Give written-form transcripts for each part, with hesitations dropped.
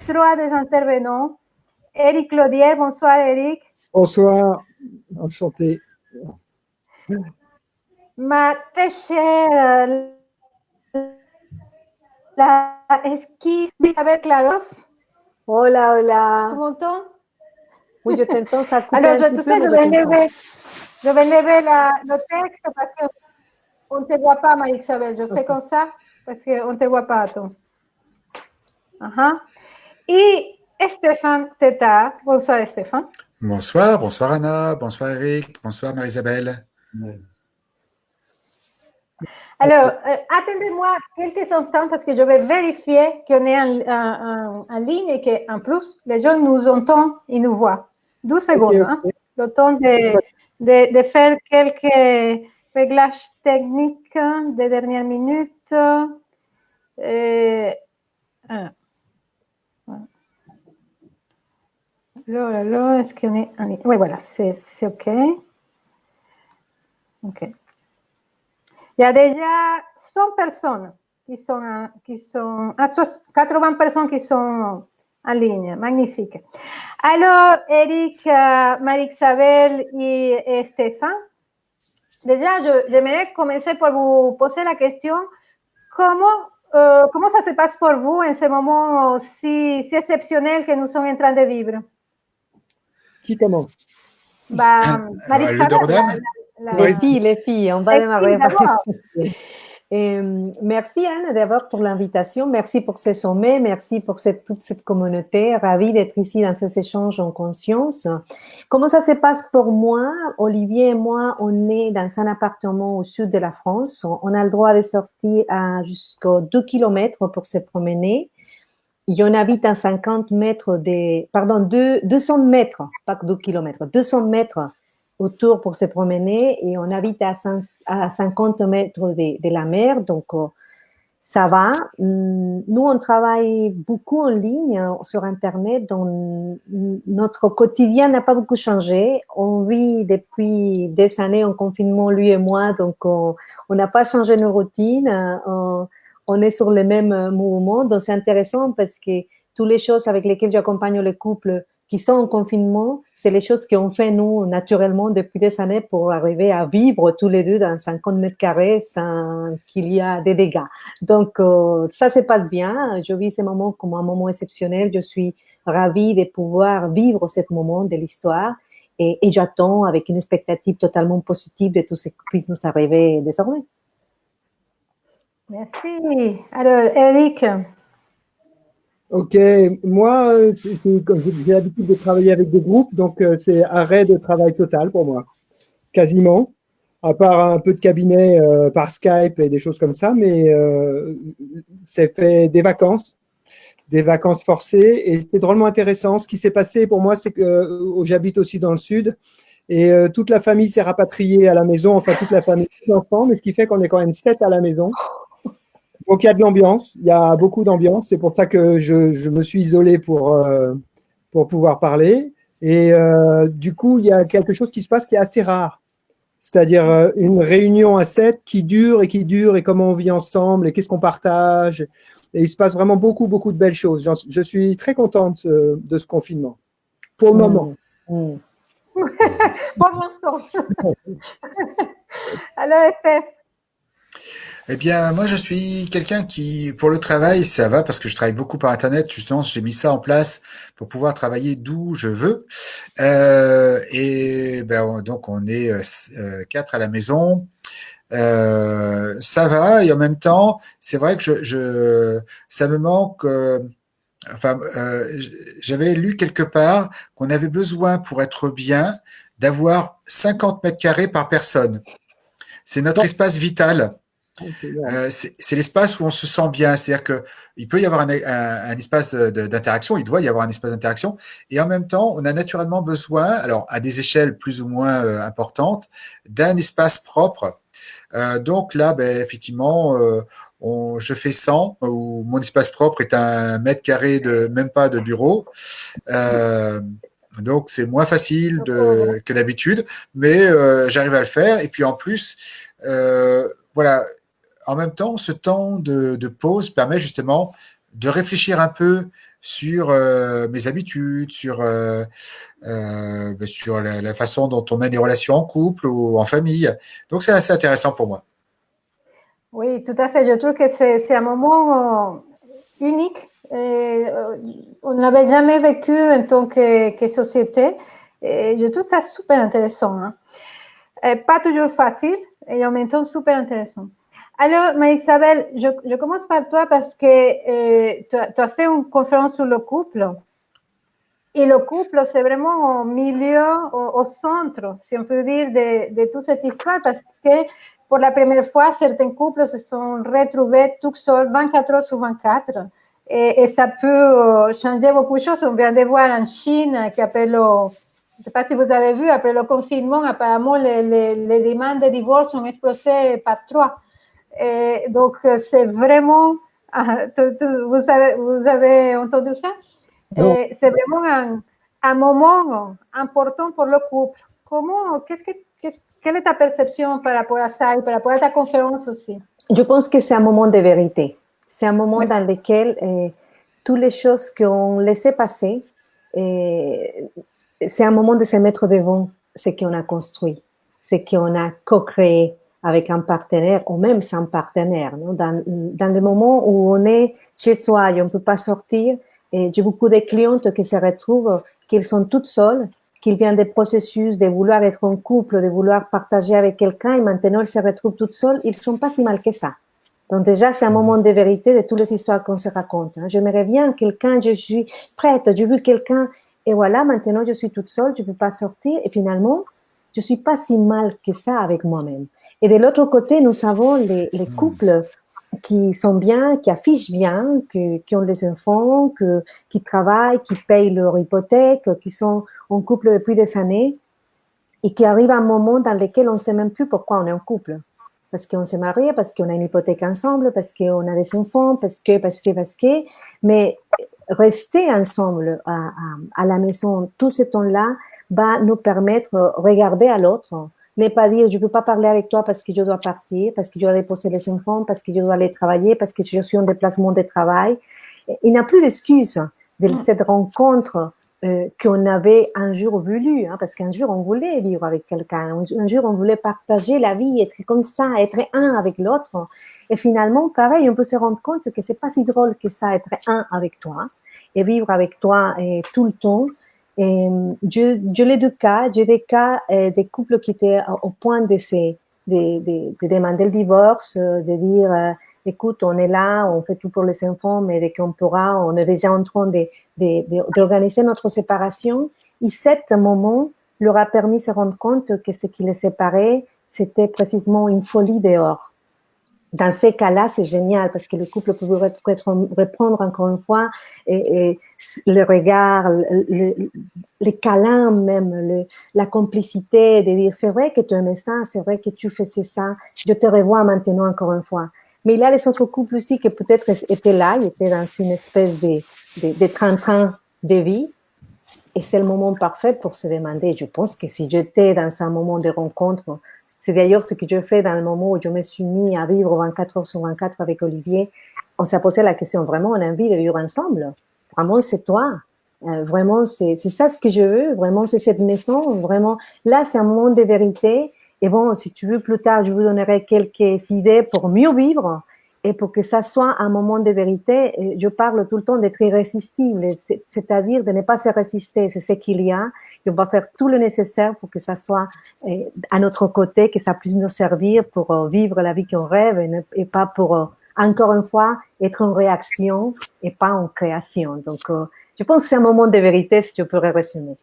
trois des intervenants. Éric Clodier, bonsoir Éric. Bonsoir, enchanté. Ma très chère la esquisse Isabelle Claros. Hola, hola. Tu m'entends? Oui, je t'entends, ça coupe Alors, un petit peu, mais je vais lever le texte parce qu'on ne te voit pas, Marie-Isabelle. Je fais comme ça parce qu'on ne te voit pas, toi. Et Stéphane Tétard. Bonsoir, Stéphane. Bonsoir, bonsoir Anna, bonsoir Eric, bonsoir Marie-Isabelle. Alors, attendez-moi quelques instants parce que je vais vérifier qu'on est en ligne et qu'en plus, les gens nous entendent et nous voient. 12 secondes, okay. Le temps de faire quelques réglages techniques des dernières minutes. Alors, est-ce qu'on est en ligne? Oui, voilà, c'est OK. OK. Il y a déjà 100 personnes qui sont 80 personnes qui sont en ligne. Magnifique. Alors, Eric, Marie-Isabelle et Stéphane, déjà, j'aimerais commencer par vous poser la question, comment ça se passe pour vous en ce moment si exceptionnel que nous sommes en train de vivre? Qui commence? Le Dordain. Les filles, on va démarrer par merci Anne d'abord pour l'invitation, merci pour ce sommet, merci pour toute cette communauté, ravie d'être ici dans ces échanges en conscience. Comment ça se passe pour moi? Olivier et moi, on est dans un appartement au sud de la France, on a le droit de sortir à jusqu'à 2 km pour se promener. Et on habite à 200 mètres, pas 2 km, 200 mètres autour pour se promener et on habite à 50 mètres de la mer, donc ça va. Nous, on travaille beaucoup en ligne sur Internet, donc notre quotidien n'a pas beaucoup changé. On vit depuis des années en confinement, lui et moi, donc on n'a pas changé nos routines. On est sur le même mouvement, donc c'est intéressant parce que toutes les choses avec lesquelles j'accompagne les couples qui sont en confinement, c'est les choses qu'on fait, nous, naturellement, depuis des années pour arriver à vivre tous les deux dans 50 mètres carrés sans qu'il y ait des dégâts. Donc, ça se passe bien. Je vis ce moment comme un moment exceptionnel. Je suis ravie de pouvoir vivre ce moment de l'histoire et j'attends avec une expectative totalement positive de tout ce qui puisse nous arriver désormais. Merci. Alors, Eric. Ok, moi, j'ai l'habitude de travailler avec des groupes, donc c'est arrêt de travail total pour moi, quasiment, à part un peu de cabinet par Skype et des choses comme ça, mais c'est fait des vacances forcées, et c'était drôlement intéressant. Ce qui s'est passé pour moi, c'est que j'habite aussi dans le sud, et toute la famille s'est rapatriée à la maison, enfin toute la famille, tous les enfants, mais ce qui fait qu'on est quand même 7 à la maison. Donc, il y a de l'ambiance, il y a beaucoup d'ambiance. C'est pour ça que je me suis isolé pour pouvoir parler. Et du coup, il y a quelque chose qui se passe qui est assez rare. C'est-à-dire une réunion à 7 qui dure et comment on vit ensemble et qu'est-ce qu'on partage. Et il se passe vraiment beaucoup, beaucoup de belles choses. Je suis très contente de ce confinement, pour le moment. Pour l'instant. Alors, Steph. Eh bien, moi, je suis quelqu'un qui, pour le travail, ça va parce que je travaille beaucoup par Internet. Justement, j'ai mis ça en place pour pouvoir travailler d'où je veux. Donc, on est 4 à la maison. Ça va et en même temps, c'est vrai que ça me manque. J'avais lu quelque part qu'on avait besoin pour être bien d'avoir 50 mètres carrés par personne. C'est notre espace vital. C'est l'espace où on se sent bien. C'est-à-dire qu'il peut y avoir un espace d'interaction, il doit y avoir un espace d'interaction, et en même temps, on a naturellement besoin, alors à des échelles plus ou moins importantes, d'un espace propre. Donc là, effectivement, je fais 100, où mon espace propre est 1 mètre carré même pas de bureau. Donc c'est moins facile que d'habitude, mais j'arrive à le faire. Et puis en plus, voilà. En même temps, ce temps de pause permet justement de réfléchir un peu sur mes habitudes, sur la façon dont on mène les relations en couple ou en famille. Donc, c'est assez intéressant pour moi. Oui, tout à fait. Je trouve que c'est un moment unique. On n'avait jamais vécu en tant que société. Et je trouve ça super intéressant. Hein. Pas toujours facile et en même temps super intéressant. Alors, Marie-Isabelle, je commence par toi parce que tu as fait une conférence sur le couple. Et le couple, c'est vraiment au milieu, au centre, si on peut dire, de toute cette histoire parce que pour la première fois, certains couples se sont retrouvés tout seuls 24 heures sur 24. Et ça peut changer beaucoup de choses. On vient de voir en Chine qu'après je ne sais pas si vous avez vu, après le confinement, apparemment, les demandes de divorce ont explosé par 3. Et donc, c'est vraiment... vous avez entendu ça? C'est vraiment un moment important pour le couple. Quelle est ta perception par rapport à ça et par rapport à ta conférence aussi? Je pense que c'est un moment de vérité. C'est un moment dans lequel toutes les choses qu'on laissait passer, c'est un moment de se mettre devant ce qu'on a construit, ce qu'on a co-créé avec un partenaire ou même sans partenaire. Non? Dans le moment où on est chez soi et on ne peut pas sortir, et j'ai beaucoup de clientes qui se retrouvent, qu'ils sont toutes seules, qu'ils viennent des processus de vouloir être en couple, de vouloir partager avec quelqu'un et maintenant elles se retrouvent toutes seules. Ils ne sont pas si mal que ça. Donc déjà, c'est un moment de vérité de toutes les histoires qu'on se raconte. Hein. J'aimerais bien quelqu'un, je suis prête, j'ai vu quelqu'un et voilà, maintenant je suis toute seule, je ne peux pas sortir et finalement, je ne suis pas si mal que ça avec moi-même. Et de l'autre côté, nous avons les couples qui sont bien, qui affichent bien, qui ont des enfants, qui travaillent, qui payent leur hypothèque, qui sont en couple depuis des années et qui arrivent à un moment dans lequel on ne sait même plus pourquoi on est en couple. Parce qu'on s'est marié, parce qu'on a une hypothèque ensemble, parce qu'on a des enfants, parce que. Mais rester ensemble à la maison tout ce temps-là va nous permettre de regarder à l'autre, ne pas dire je ne peux pas parler avec toi parce que je dois partir, parce que je dois déposer les enfants, parce que je dois aller travailler, parce que je suis en déplacement de travail. Il n'y a plus d'excuses de cette rencontre qu'on avait un jour voulu, hein, parce qu'un jour on voulait vivre avec quelqu'un, un jour on voulait partager la vie, être comme ça, être un avec l'autre. Et finalement, pareil, on peut se rendre compte que c'est pas si drôle que ça, être un avec toi et vivre avec toi tout le temps. Et je l'ai deux cas, j'ai des cas des couples qui étaient au point de demander le divorce, de dire écoute, on est là, on fait tout pour les enfants, mais dès qu'on pourra, on est déjà en train d'organiser notre séparation. Et cet moment leur a permis de se rendre compte que ce qui les séparait, c'était précisément une folie dehors. Dans ces cas-là, c'est génial parce que le couple peut reprendre encore une fois et le regard, les câlins même, la complicité, de dire c'est vrai que tu aimais ça, c'est vrai que tu faisais ça, je te revois maintenant encore une fois. Mais il y a les autres couples aussi qui peut-être étaient là, ils étaient dans une espèce de train-train de vie. Et c'est le moment parfait pour se demander. Je pense que si j'étais dans un moment de rencontre, c'est d'ailleurs ce que je fais dans le moment où je me suis mis à vivre 24 heures sur 24 avec Olivier. On s'est posé la question, vraiment, on a envie de vivre ensemble. Vraiment, c'est toi. Vraiment, c'est ça ce que je veux. Vraiment, c'est cette maison. Vraiment, là, c'est un moment de vérité. Et bon, si tu veux, plus tard, je vous donnerai quelques idées pour mieux vivre et pour que ça soit un moment de vérité. Je parle tout le temps d'être irrésistible, c'est-à-dire de ne pas se résister. C'est ce qu'il y a. Et on va faire tout le nécessaire pour que ça soit à notre côté, que ça puisse nous servir pour vivre la vie qu'on rêve et pas pour, encore une fois, être en réaction et pas en création. Donc, je pense que c'est un moment de vérité, si je pourrais résumer.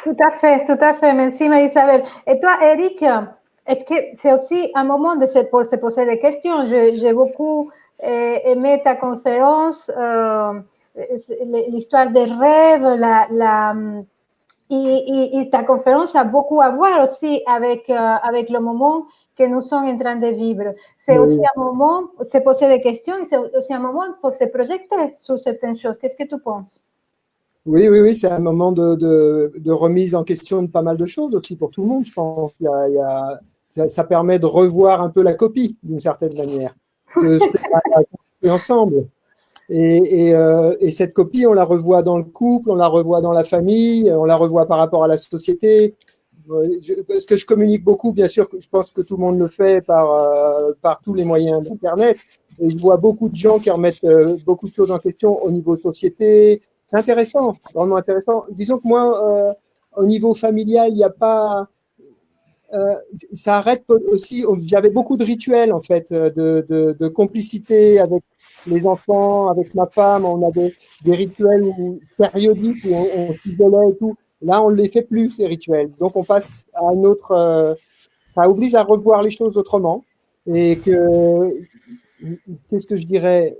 Tout à fait. Merci, Marie-Isabelle. Et toi, Eric, est-ce que c'est aussi un moment pour se poser des questions? J'ai beaucoup aimé ta conférence, l'histoire des rêves, et ta conférence a beaucoup à voir aussi avec le moment que nous sommes en train de vivre. C'est aussi un moment pour se poser des questions, c'est aussi un moment pour se projeter sur certaines choses. Qu'est-ce que tu penses? Oui, c'est un moment de remise en question de pas mal de choses aussi pour tout le monde, je pense. Ça permet de revoir un peu la copie, d'une certaine manière, de ce qu'on a construit ensemble. Et cette copie, on la revoit dans le couple, on la revoit dans la famille, on la revoit par rapport à la société. Parce que je communique beaucoup, bien sûr, je pense que tout le monde le fait par tous les moyens d'Internet. Et je vois beaucoup de gens qui remettent beaucoup de choses en question au niveau société. C'est intéressant, vraiment intéressant. Disons que moi, au niveau familial, il n'y a pas... ça arrête aussi. J'avais beaucoup de rituels, en fait, de complicité avec les enfants, avec ma femme. On a des rituels périodiques où on s'isolait et tout. Là, on ne les fait plus, ces rituels. Donc, on passe à un autre... ça oblige à revoir les choses autrement. Et que... Qu'est-ce que je dirais?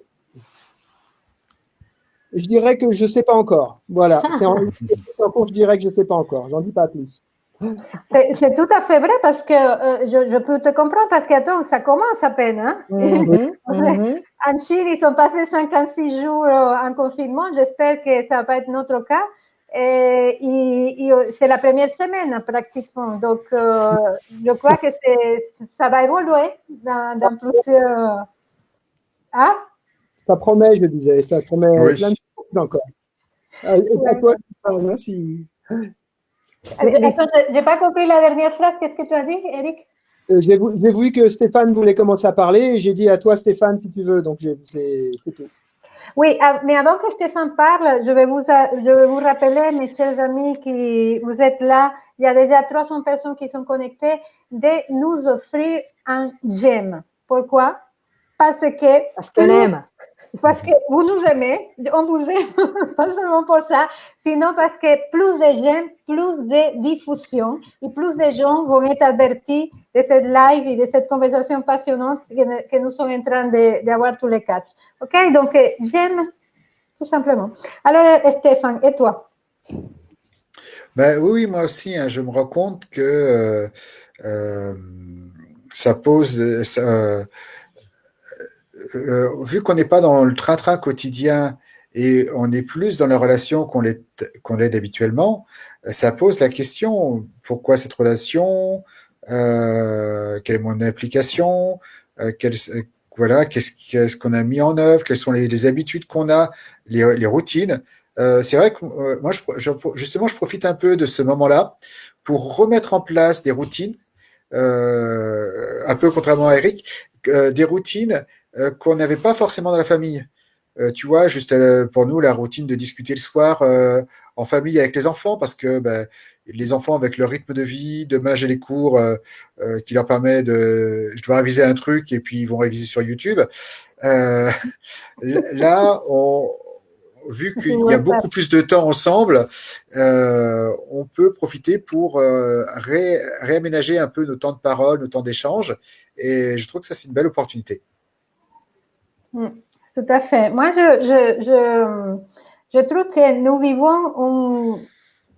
Je dirais que je ne sais pas encore. Voilà. Je dirais que je ne sais pas encore. J'en dis pas plus. C'est tout à fait vrai parce que je peux te comprendre parce que attends, ça commence à peine. Hein? En Chine, ils sont passés 56 jours en confinement. J'espère que ça va pas être notre cas. Et c'est la première semaine pratiquement. Donc, je crois que ça va évoluer dans plusieurs... Hein? Ça promet, je disais. Ça promet plein de choses encore. Et à toi, merci. J'ai pas compris la dernière phrase. Qu'est-ce que tu as dit, Eric? J'ai vu que Stéphane voulait commencer à parler et j'ai dit à toi, Stéphane, si tu veux. Donc, c'est tout. Oui, mais avant que Stéphane parle, je vais vous rappeler, mes chers amis, qui vous êtes là. Il y a déjà 300 personnes qui sont connectées, de nous offrir un j'aime. Pourquoi? Parce qu'on aime. Parce que vous nous aimez, on vous aime, pas seulement pour ça, sinon parce que plus de j'aime, plus de diffusion et plus de gens vont être avertis de cette live et de cette conversation passionnante que nous sommes en train d'avoir tous les quatre. OK? Donc, j'aime, tout simplement. Alors, Stéphane, et toi? Ben, oui, moi aussi, hein, je me rends compte que ça pose... vu qu'on n'est pas dans le train-train quotidien et on est plus dans la relation qu'on l'est habituellement, ça pose la question, pourquoi cette relation, quelle est mon implication, voilà, qu'est-ce qu'on a mis en œuvre, quelles sont les habitudes qu'on a, les routines. C'est vrai que moi, justement, je profite un peu de ce moment-là pour remettre en place des routines, un peu contrairement à Eric, des routines qu'on n'avait pas forcément dans la famille. Tu vois, juste pour nous, la routine de discuter le soir en famille avec les enfants, parce que les enfants, avec leur rythme de vie, demain j'ai les cours qui leur permet je dois réviser un truc et puis ils vont réviser sur YouTube. Là, vu qu'il y a beaucoup plus de temps ensemble, on peut profiter pour réaménager un peu nos temps de parole, nos temps d'échange. Et je trouve que ça, c'est une belle opportunité. Tout à fait. Moi, je trouve que nous vivons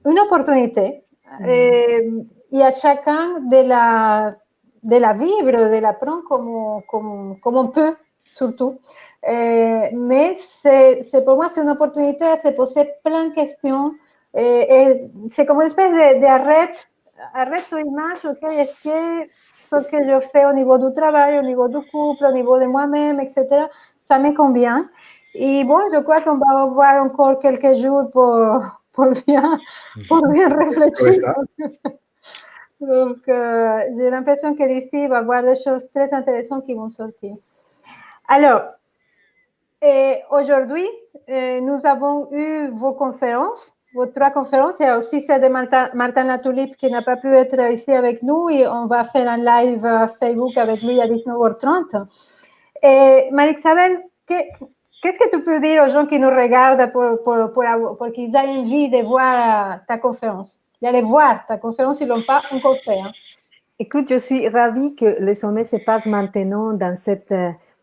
une opportunité et à chacun de la vivre, de la prendre comme on peut, surtout. Mais c'est pour moi, c'est une opportunité à se poser plein de questions. C'est comme une espèce d'arrêt sur image, ok, est-ce que ce que je fais au niveau du travail, au niveau du couple, au niveau de moi-même, etc., ça me convient. Et bon, je crois qu'on va avoir encore quelques jours pour bien réfléchir. Donc, j'ai l'impression que d'ici, il va y avoir des choses très intéressantes qui vont sortir. Alors, aujourd'hui, nous avons eu vos trois conférences. Il y a aussi celle de Martin Latulippe qui n'a pas pu être ici avec nous et on va faire un live Facebook avec lui à 19h30. Et Marie-Isabelle, qu'est-ce que tu peux dire aux gens qui nous regardent pour qu'ils aient envie de voir ta conférence, d'aller voir ta conférence, ils ne l'ont pas encore fait. Hein? Écoute, je suis ravie que le sommet se passe maintenant dans cet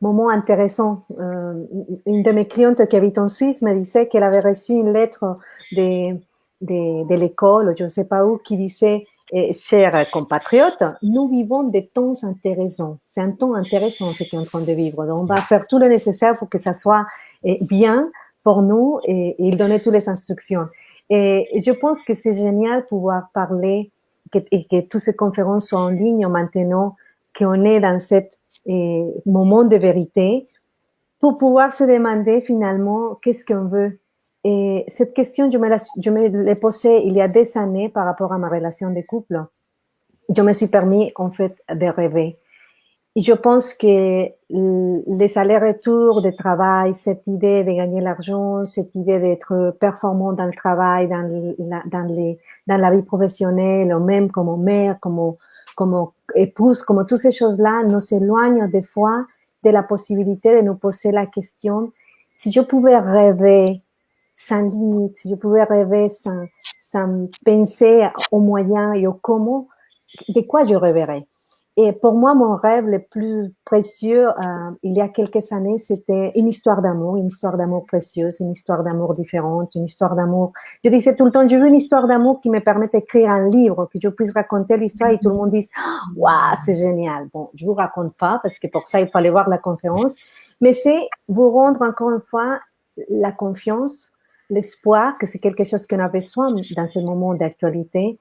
moment intéressant. Une de mes clientes qui habite en Suisse me disait qu'elle avait reçu une lettre de l'école, je ne sais pas où, qui disait chers compatriotes, nous vivons des temps intéressants. C'est un temps intéressant ce qu'on est en train de vivre. Donc, on va faire tout le nécessaire pour que ça soit bien pour nous et il donnait toutes les instructions. Et je pense que c'est génial pouvoir parler et que toutes ces conférences soient en ligne maintenant qu'on est dans ce moment de vérité. pour pouvoir se demander finalement qu'est-ce qu'on veut. Et cette question, je me l'ai posée il y a des années par rapport à ma relation de couple. Je me suis permis en fait de rêver. Et je pense que les allers-retours de travail, cette idée de gagner l'argent, cette idée d'être performant dans le travail, dans la vie professionnelle, ou même comme mère, comme épouse, comme toutes ces choses-là, nous éloignent des fois de la possibilité de nous poser la question, si je pouvais rêver sans limite, si je pouvais rêver sans penser aux moyens et aux comment, de quoi je rêverais? Et pour moi, mon rêve le plus précieux, il y a quelques années, c'était une histoire d'amour précieuse, une histoire d'amour différente, une histoire d'amour. Je disais tout le temps, je veux une histoire d'amour qui me permette d'écrire un livre, que je puisse raconter l'histoire et tout le monde dise, waouh, c'est génial. Bon, je vous raconte pas parce que pour ça, il faut aller voir la conférence, mais c'est vous rendre encore une fois la confiance, l'espoir que c'est quelque chose qu'on a besoin dans ce moment d'actualité,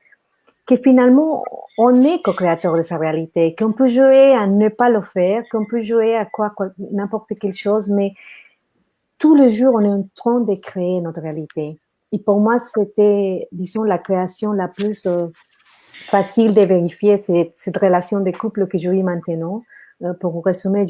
que finalement, on est co-créateur de sa réalité, qu'on peut jouer à ne pas le faire, qu'on peut jouer à n'importe quelle chose, mais tous les jours, on est en train de créer notre réalité. Et pour moi, c'était, disons, la création la plus facile de vérifier, c'est cette relation de couple que je vis maintenant. Pour vous résumer,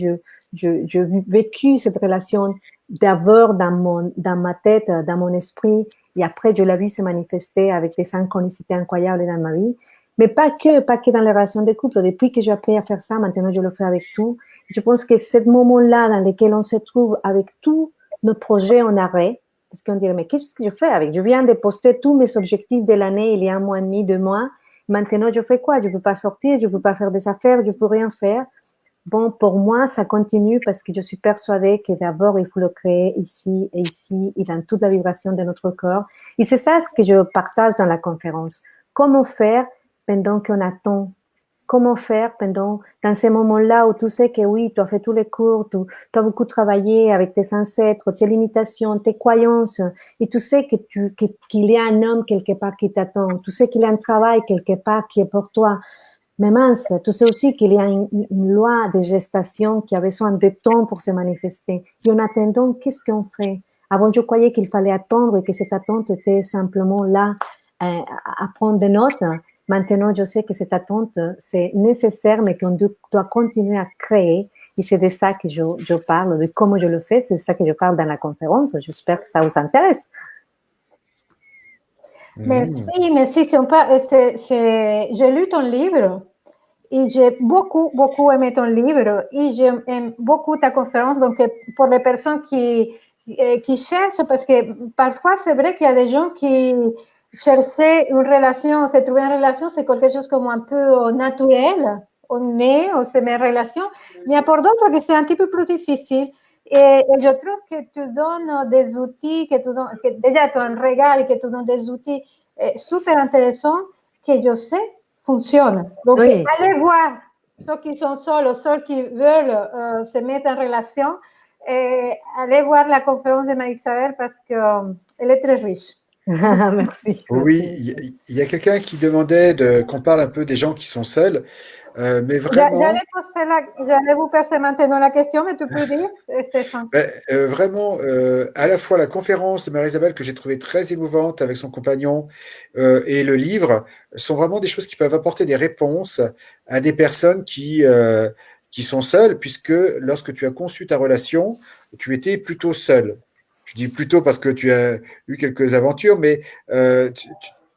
j'ai vécu cette relation d'abord dans ma tête, dans mon esprit, et après, je l'ai vu se manifester avec des synchronicités incroyables dans ma vie. Mais pas que dans les relations de couple. Depuis que j'ai appris à faire ça, maintenant, je le fais avec tout. Je pense que ce moment-là dans lequel on se trouve avec tous nos projets en arrêt, parce qu'on dirait, mais qu'est-ce que je fais avec? Je viens de poster tous mes objectifs de l'année il y a 1 mois et demi, 2 mois. Maintenant, je fais quoi? Je ne peux pas sortir, je ne peux pas faire des affaires, je ne peux rien faire. Bon, pour moi, ça continue parce que je suis persuadée que d'abord, il faut le créer ici et dans toute la vibration de notre corps. Et c'est ça ce que je partage dans la conférence. Comment faire pendant qu'on attend? Comment faire dans ces moments-là où tu sais que oui, tu as fait tous les cours, tu as beaucoup travaillé avec tes ancêtres, tes limitations, tes croyances, et tu sais qu'il y a un homme quelque part qui t'attend, tu sais qu'il y a un travail quelque part qui est pour toi. Mais mince, tu sais aussi qu'il y a une loi de gestation qui a besoin de temps pour se manifester. Et en attendant, qu'est-ce qu'on fait? Avant, je croyais qu'il fallait attendre et que cette attente était simplement là à prendre des notes. Maintenant, je sais que cette attente, c'est nécessaire, mais qu'on doit continuer à créer. Et c'est de ça que je parle, de comment je le fais. C'est de ça que je parle dans la conférence. J'espère que ça vous intéresse. Merci, merci. J'ai lu ton livre et j'ai beaucoup, beaucoup aimé ton livre et j'aime beaucoup ta conférence. Donc, pour les personnes qui cherchent, parce que parfois, c'est vrai qu'il y a des gens qui cherchaient une relation, se trouver une relation, c'est quelque chose comme un peu naturel. On est, on se met en relation, mais pour d'autres, que c'est un petit peu plus difficile. Et je trouve que tu donnes des outils, que déjà tu as un regard et que tu donnes des outils super intéressants que je sais fonctionnent. Donc, oui. Allez voir ceux qui sont seuls, ceux qui veulent se mettre en relation, allez voir la conférence de Marie-Isabelle parce qu'elle est très riche. Merci. Oui, il y a quelqu'un qui demandait qu'on parle un peu des gens qui sont seuls, mais vraiment. J'allais vous passer maintenant la question, mais tu peux dire, Stéphane. Vraiment, à la fois la conférence de Marie-Isabelle que j'ai trouvée très émouvante avec son compagnon et le livre sont vraiment des choses qui peuvent apporter des réponses à des personnes qui sont seules, puisque lorsque tu as conçu ta relation, tu étais plutôt seul. Je dis plutôt parce que tu as eu quelques aventures, mais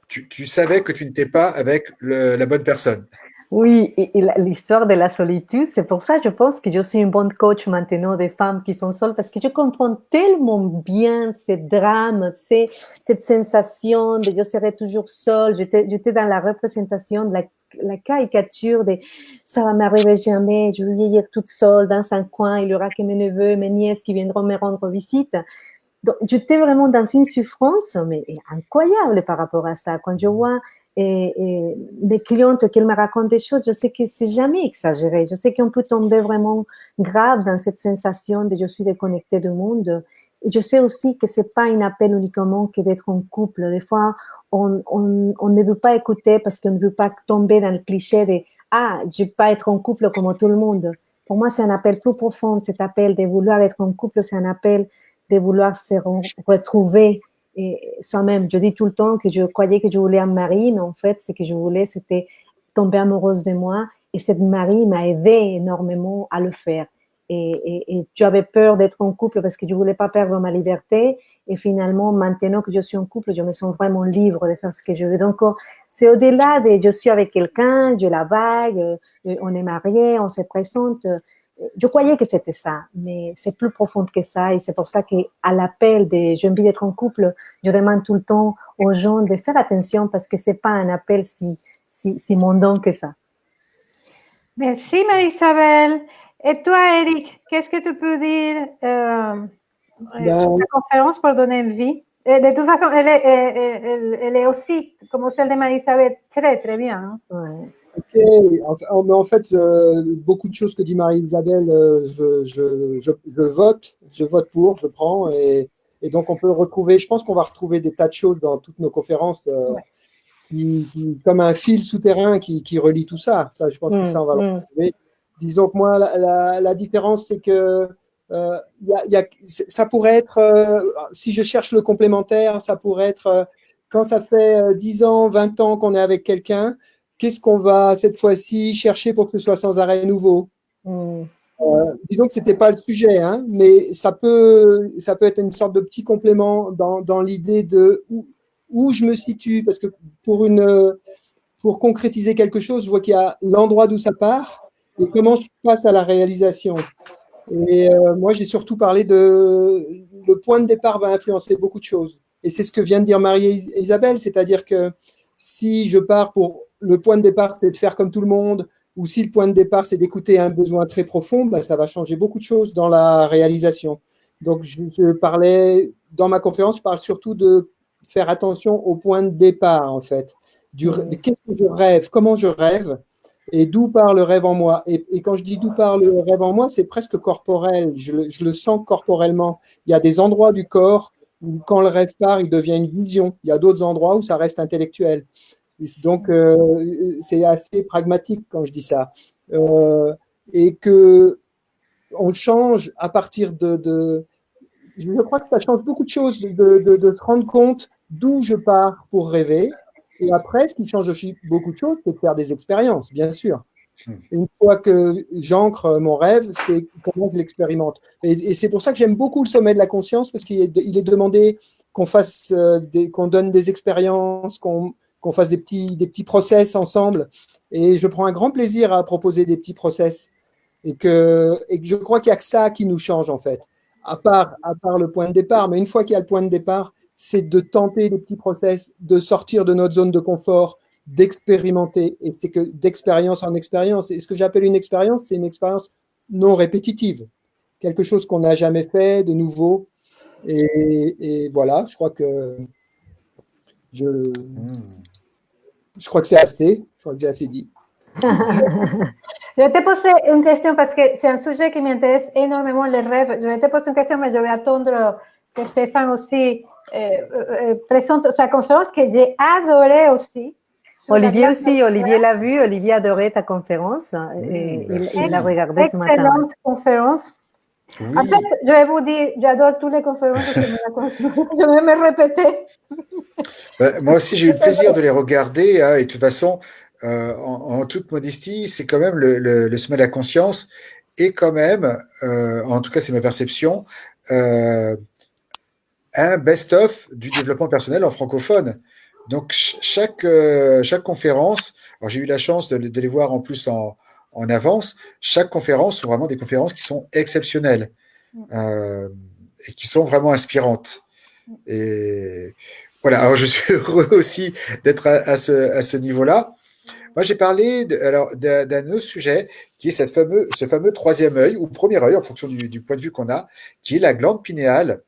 tu savais que tu n'étais pas avec la bonne personne. Oui, et l'histoire de la solitude, c'est pour ça que je pense que je suis une bonne coach maintenant des femmes qui sont seules, parce que je comprends tellement bien ces drames, cette sensation de je serai toujours seule. J'étais dans la représentation de la caricature de ça va m'arriver jamais, je vais vieillir toute seule dans un coin, il y aura que mes neveux et mes nièces qui viendront me rendre visite. Donc, j'étais vraiment dans une souffrance, mais incroyable par rapport à ça. Quand je vois des clientes qui me racontent des choses, je sais que c'est jamais exagéré. Je sais qu'on peut tomber vraiment grave dans cette sensation de je suis déconnectée du monde. Et je sais aussi que c'est pas un appel uniquement que d'être en couple. Des fois, on ne veut pas écouter parce qu'on ne veut pas tomber dans le cliché de je ne veux pas être en couple comme tout le monde. pour moi, c'est un appel plus profond. Cet appel de vouloir être en couple, c'est un appel de vouloir se retrouver et soi-même. Je dis tout le temps que je croyais que je voulais un mari, mais en fait, ce que je voulais, c'était tomber amoureuse de moi. Et cette mari m'a aidé énormément à le faire. Et j'avais peur d'être en couple parce que je ne voulais pas perdre ma liberté. Et finalement, maintenant que je suis en couple, je me sens vraiment libre de faire ce que je veux. Donc, c'est au-delà de je suis avec quelqu'un, je la vague, on est mariés, on se présente. Je croyais que c'était ça, mais c'est plus profond que ça. Et c'est pour ça qu'à l'appel de j'ai envie d'être en couple, je demande tout le temps aux gens de faire attention parce que ce n'est pas un appel si mondain que ça. Merci Marie-Isabelle. Et toi, Eric, qu'est-ce que tu peux dire sur la conférence pour donner vie? Et de toute façon, elle est aussi, comme celle de Marie-Isabelle, très, très bien. Ouais. Ok, en fait, beaucoup de choses que dit Marie-Isabelle, je vote pour, je prends, et donc on peut retrouver, je pense qu'on va retrouver des tas de choses dans toutes nos conférences, comme un fil souterrain qui relie tout ça. Ça, je pense que ça, on va le retrouver. Disons que moi, la différence, c'est que ça pourrait être, si je cherche le complémentaire, ça pourrait être quand ça fait 10 ans, 20 ans qu'on est avec quelqu'un, qu'est-ce qu'on va cette fois-ci chercher pour que ce soit sans arrêt nouveau? Disons que ce n'était pas le sujet, hein, mais ça peut être une sorte de petit complément dans l'idée de où je me situe, parce que pour concrétiser quelque chose, je vois qu'il y a l'endroit d'où ça part et comment je passe à la réalisation. Et moi, j'ai surtout parlé de le point de départ va influencer beaucoup de choses. Et c'est ce que vient de dire Marie-Isabelle, c'est-à-dire que si je pars pour le point de départ, c'est de faire comme tout le monde, ou si le point de départ, c'est d'écouter un besoin très profond, ben, ça va changer beaucoup de choses dans la réalisation. Donc, je parlais, dans ma conférence, je parle surtout de faire attention au point de départ, en fait. Qu'est-ce que je rêve, comment je rêve, et d'où part le rêve en moi. Et quand je dis d'où part le rêve en moi, c'est presque corporel. Je le sens corporellement. Il y a des endroits du corps où, quand le rêve part, il devient une vision. Il y a d'autres endroits où ça reste intellectuel. Donc, c'est assez pragmatique quand je dis ça. Et que on change à partir je crois que ça change beaucoup de choses de se rendre compte d'où je pars pour rêver. Et après, ce qui change aussi beaucoup de choses, c'est de faire des expériences, bien sûr. Une fois que j'ancre mon rêve, c'est comment je l'expérimente. Et c'est pour ça que j'aime beaucoup le sommet de la conscience, parce qu'il est demandé qu'on fasse qu'on donne des expériences, qu'on fasse des petits process ensemble. Et je prends un grand plaisir à proposer des petits process. Et que je crois qu'il n'y a que ça qui nous change, en fait. À part le point de départ. Mais une fois qu'il y a le point de départ, c'est de tenter des petits process, de sortir de notre zone de confort, d'expérimenter. Et c'est que d'expérience en expérience. Et ce que j'appelle une expérience, c'est une expérience non répétitive. Quelque chose qu'on n'a jamais fait de nouveau. Et voilà, je crois que je crois que c'est assez. Je crois que j'ai assez dit. Je te posé une question parce que c'est un sujet qui m'intéresse énormément, les rêves. Je te pose une question, mais je vais attendre que Stéphane aussi présente sa conférence que j'ai adoré aussi. Olivier aussi, Olivier l'a vu, Olivier adorait ta conférence et il l'a regardé ce matin. Excellente conférence. Oui. En fait, je vais vous dire, j'adore toutes les conférences que je vais me répéter. Moi aussi, j'ai eu le plaisir de les regarder et de toute façon, en toute modestie, c'est quand même le sommet de la conscience et quand même, en tout cas c'est ma perception, un best-of du développement personnel en francophone. Donc chaque conférence, alors j'ai eu la chance de les voir en plus en avance, chaque conférence sont vraiment des conférences qui sont exceptionnelles et qui sont vraiment inspirantes. Et voilà, alors je suis heureux aussi d'être à ce niveau-là. Moi, j'ai parlé d'un autre sujet qui est ce fameux troisième œil ou premier œil en fonction du point de vue qu'on a, qui est la glande pinéale.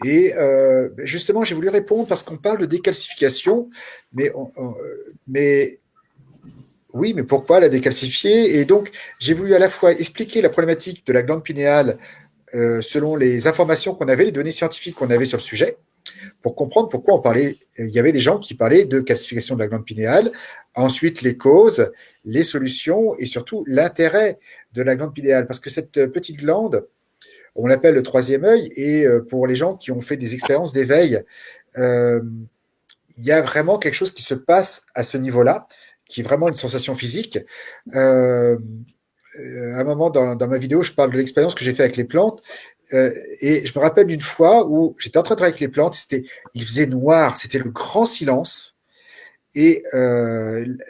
Et justement, j'ai voulu répondre parce qu'on parle de décalcification, mais oui, mais pourquoi la décalcifier? Et donc, j'ai voulu à la fois expliquer la problématique de la glande pinéale selon les informations qu'on avait, les données scientifiques qu'on avait sur le sujet, pour comprendre pourquoi on parlait. Il y avait des gens qui parlaient de calcification de la glande pinéale, ensuite les causes, les solutions et surtout l'intérêt de la glande pinéale. Parce que cette petite glande, on l'appelle le troisième œil, et pour les gens qui ont fait des expériences d'éveil, il y a vraiment quelque chose qui se passe à ce niveau-là, qui est vraiment une sensation physique. À un moment dans ma vidéo, je parle de l'expérience que j'ai fait avec les plantes. Et je me rappelle d'une fois où j'étais en train de travailler avec les plantes, il faisait noir, c'était le grand silence. Et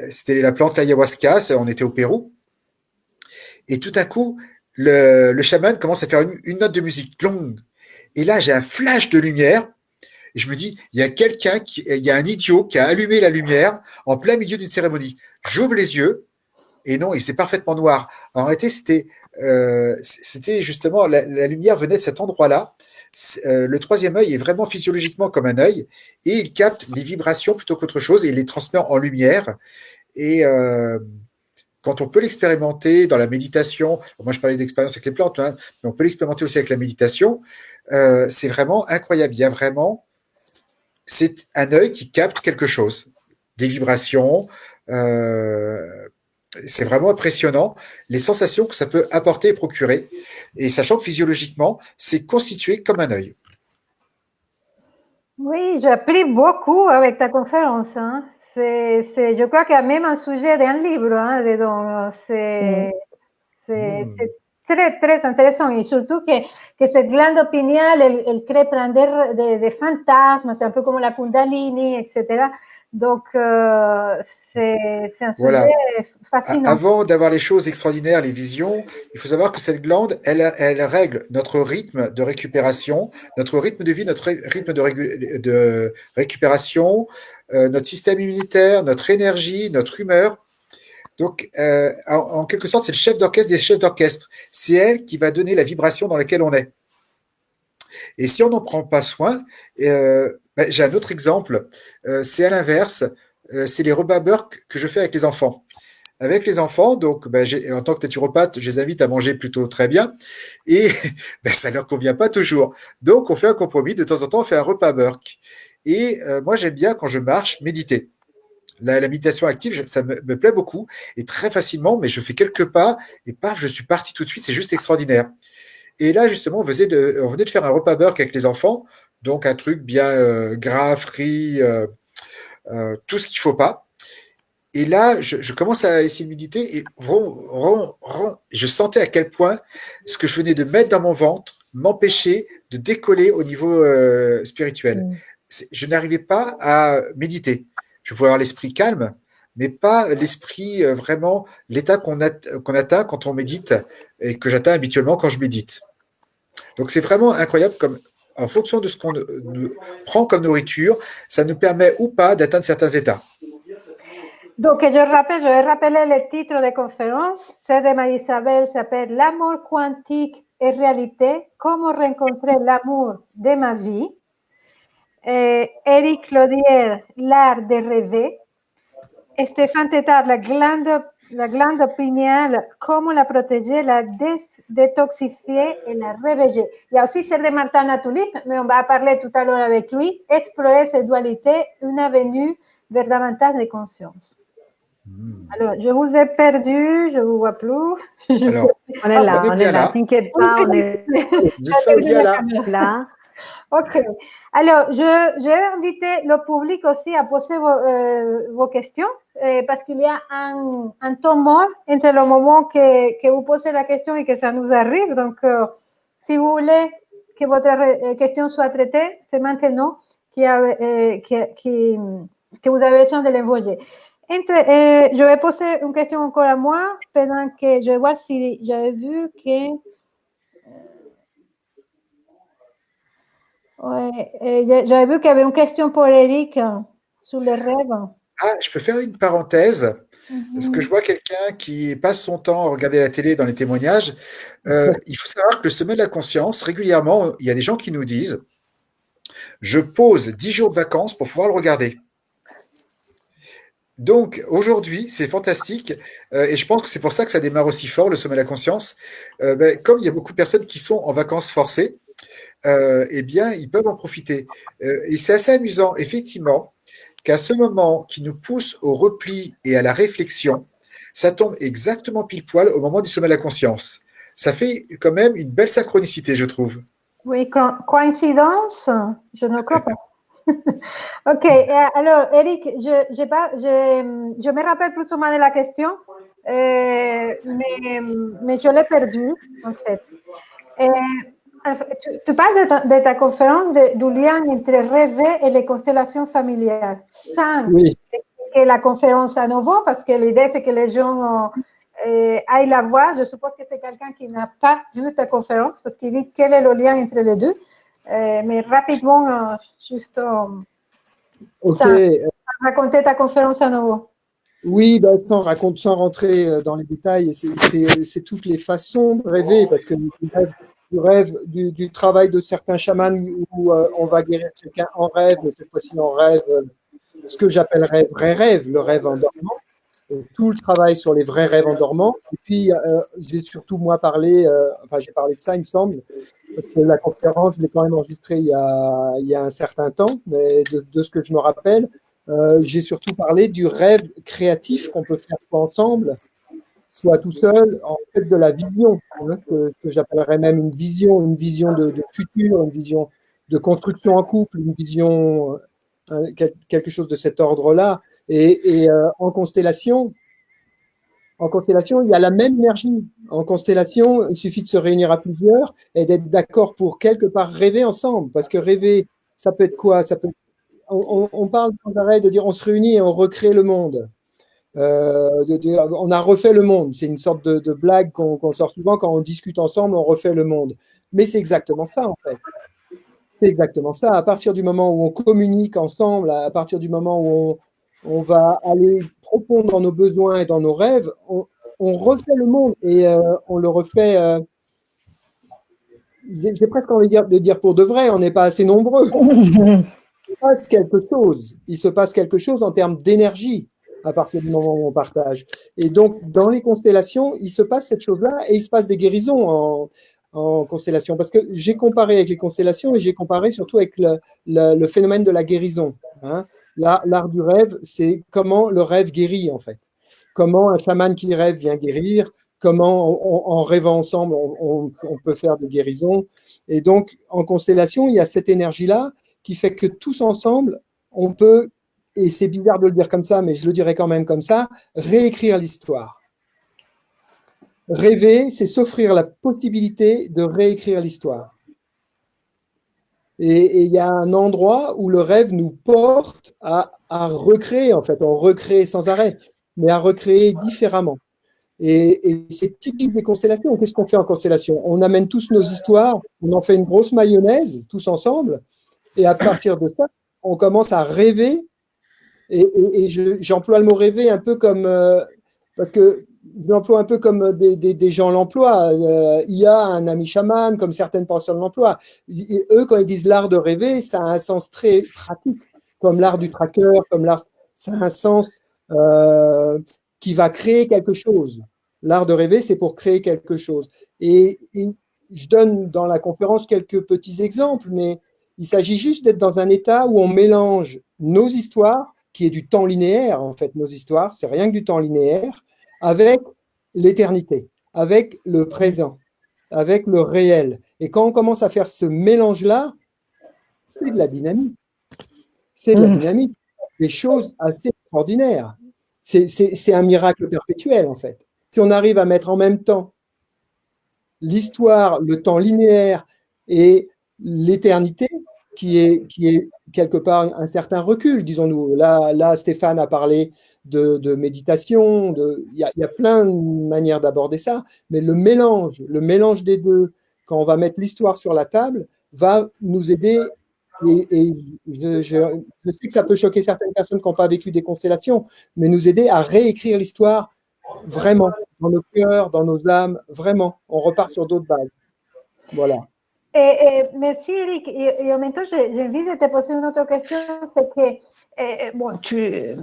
c'était la plante ayahuasca, on était au Pérou. Et tout à coup, le chaman commence à faire une note de musique longue. Et là, j'ai un flash de lumière. Et je me dis, il y a un idiot qui a allumé la lumière en plein milieu d'une cérémonie. J'ouvre les yeux. Et non, c'est parfaitement noir. En réalité, c'était justement, la lumière venait de cet endroit-là. Le troisième œil est vraiment physiologiquement comme un œil, et il capte les vibrations plutôt qu'autre chose, et il les transmet en lumière. Et quand on peut l'expérimenter dans la méditation, moi je parlais d'expérience avec les plantes, hein, mais on peut l'expérimenter aussi avec la méditation, c'est vraiment incroyable. C'est un œil qui capte quelque chose, des vibrations, c'est vraiment impressionnant, les sensations que ça peut apporter et procurer, et sachant que physiologiquement, c'est constitué comme un œil. Oui, j'ai appris beaucoup avec ta conférence. Hein. Je crois qu'il y a même un sujet d'un livre hein, dedans. C'est très, très intéressant. Et surtout que cette glande pinéale, elle crée plein de fantasmes. C'est un peu comme la Kundalini, etc. Donc, c'est un sujet fascinant. Avant d'avoir les choses extraordinaires, les visions, il faut savoir que cette glande, elle règle notre rythme de récupération, notre rythme de vie, notre rythme de récupération, notre système immunitaire, notre énergie, notre humeur. Donc, en quelque sorte, c'est le chef d'orchestre des chefs d'orchestre. C'est elle qui va donner la vibration dans laquelle on est. Et si on n'en prend pas soin, j'ai un autre exemple, c'est à l'inverse, c'est les repas-beurre que je fais avec les enfants. Avec les enfants, donc en tant que naturopathe, je les invite à manger plutôt très bien, et ça ne leur convient pas toujours. Donc on fait un compromis, de temps en temps on fait un repas-beurre. Et moi j'aime bien quand je marche, méditer. La méditation active, ça me plaît beaucoup, et très facilement, mais je fais quelques pas, et paf, je suis parti tout de suite, c'est juste extraordinaire. Et là, justement, on venait de faire un repas burk avec les enfants, donc un truc bien gras, frit, tout ce qu'il ne faut pas. Et là, je commence à essayer de méditer et je sentais à quel point ce que je venais de mettre dans mon ventre m'empêchait de décoller au niveau spirituel. Je n'arrivais pas à méditer. Je pouvais avoir l'esprit calme, mais pas l'esprit vraiment, l'état qu'on atteint quand on médite et que j'atteins habituellement quand je médite. Donc c'est vraiment incroyable comme en fonction de ce qu'on prend comme nourriture, ça nous permet ou pas d'atteindre certains états. Donc, je vais rappeler le titre de conférence. C'est de Marie-Isabelle, s'appelle L'amour quantique et réalité, comment rencontrer l'amour de ma vie. Éric Clodière, l'art de rêver. Stéphane Tétard, la glande pinéale, comment la protéger, la détoxifier et la réveiller. Il y a aussi celle de Martin Latulippe, mais on va parler tout à l'heure avec lui. Explorer cette dualité, une avenue vers davantage de conscience. Alors, je vous ai perdu, je ne vous vois plus. Alors, on est là, t'inquiète pas, Nous sommes bien là. Ok. Alors, je vais inviter le public aussi à poser vos questions parce qu'il y a un temps mort entre le moment que vous posez la question et que ça nous arrive. Donc, si vous voulez que votre question soit traitée, c'est maintenant que vous avez besoin de l'envoyer. Je vais poser une question encore à moi pendant que je vais voir si j'avais vu que... j'avais vu qu'il y avait une question pour Eric sur les rêves. Ah, je peux faire une parenthèse, parce que je vois quelqu'un qui passe son temps à regarder la télé dans les témoignages. Il faut savoir que le sommet de la conscience, régulièrement, il y a des gens qui nous disent « Je pose 10 jours de vacances pour pouvoir le regarder ». Donc, aujourd'hui, c'est fantastique, et je pense que c'est pour ça que ça démarre aussi fort, le sommet de la conscience. Comme il y a beaucoup de personnes qui sont en vacances forcées, eh bien, ils peuvent en profiter. Et c'est assez amusant, effectivement, qu'à ce moment qui nous pousse au repli et à la réflexion, ça tombe exactement pile poil au moment du sommet de la conscience. Ça fait quand même une belle synchronicité, je trouve. Oui, coïncidence, je ne crois pas. Ok, alors Eric, je me rappelle plus ou moins de la question, mais je l'ai perdue en fait. Tu parles de ta conférence du lien entre rêver et les constellations familiales, sans expliquer la conférence à nouveau, parce que l'idée c'est que les gens aillent la voir. Je suppose que c'est quelqu'un qui n'a pas vu ta conférence, parce qu'il dit quel est le lien entre les deux. Mais rapidement, juste raconter ta conférence à nouveau. Oui, bah, sans rentrer dans les détails, c'est toutes les façons de rêver, parce que du rêve, du travail de certains chamans où on va guérir quelqu'un en rêve, mais cette fois-ci en rêve, ce que j'appellerais vrai rêve, le rêve en dormant. Tout le travail sur les vrais rêves en dormant. Et puis, j'ai surtout, moi, j'ai parlé de ça, il me semble, parce que la conférence, je l'ai quand même enregistrée il y a un certain temps, mais de ce que je me rappelle, j'ai surtout parlé du rêve créatif qu'on peut faire soit ensemble, soit tout seul, en fait de la vision, hein, que j'appellerais même une vision de futur, une vision de construction en couple, une vision, quelque chose de cet ordre-là. Et en constellation, il y a la même énergie. En constellation, il suffit de se réunir à plusieurs et d'être d'accord pour quelque part rêver ensemble. Parce que rêver, ça peut être quoi? On parle sans arrêt de dire on se réunit et on recrée le monde. On a refait le monde. C'est une sorte de blague qu'on sort souvent quand on discute ensemble, on refait le monde. Mais c'est exactement ça, en fait. C'est exactement ça. À partir du moment où on communique ensemble, à partir du moment où on va aller profond dans nos besoins et dans nos rêves, on refait le monde et on le refait. J'ai presque envie de dire pour de vrai, on n'est pas assez nombreux. Il se passe quelque chose en termes d'énergie à partir du moment où on partage. Et donc, dans les constellations, il se passe cette chose-là et il se passe des guérisons en constellation. Parce que j'ai comparé avec les constellations et j'ai comparé surtout avec le phénomène de la guérison. Hein. L'art du rêve, c'est comment le rêve guérit, en fait. Comment un chaman qui rêve vient guérir, comment en rêvant ensemble, on peut faire des guérisons. Et donc, en constellation, il y a cette énergie-là qui fait que tous ensemble, on peut, et c'est bizarre de le dire comme ça, mais je le dirais quand même comme ça, réécrire l'histoire. Rêver, c'est s'offrir la possibilité de réécrire l'histoire. Et il y a un endroit où le rêve nous porte à recréer, en fait, on recrée sans arrêt, mais à recréer différemment. Et c'est typique des constellations. Qu'est-ce qu'on fait en constellation? On amène tous nos histoires, on en fait une grosse mayonnaise, tous ensemble, et à partir de ça, on commence à rêver. Et j'emploie le mot rêver un peu comme, parce que je l'emploie un peu comme des gens l'emploient. Il y a un ami chaman, comme certaines personnes l'emploient. Eux, quand ils disent l'art de rêver, ça a un sens très pratique, comme l'art du tracker, comme l'art, ça a un sens qui va créer quelque chose. L'art de rêver, c'est pour créer quelque chose. Et je donne dans la conférence quelques petits exemples, mais il s'agit juste d'être dans un état où on mélange nos histoires, qui est du temps linéaire, en fait, nos histoires, c'est rien que du temps linéaire, avec l'éternité, avec le présent, avec le réel. Et quand on commence à faire ce mélange-là, c'est de la dynamique. C'est de la dynamique. Des choses assez extraordinaires. C'est un miracle perpétuel, en fait. Si on arrive à mettre en même temps l'histoire, le temps linéaire et l'éternité, qui est quelque part un certain recul, disons-nous. Là, Stéphane a parlé de méditation, il y a plein de manières d'aborder ça, mais le mélange des deux, quand on va mettre l'histoire sur la table, va nous aider. Et je sais que ça peut choquer certaines personnes qui n'ont pas vécu des constellations, mais nous aider à réécrire l'histoire vraiment, dans nos cœurs, dans nos âmes, vraiment. On repart sur d'autres bases. Voilà. Merci Eric. Et en même temps, j'ai envie de te poser une autre question, c'est que bon, tu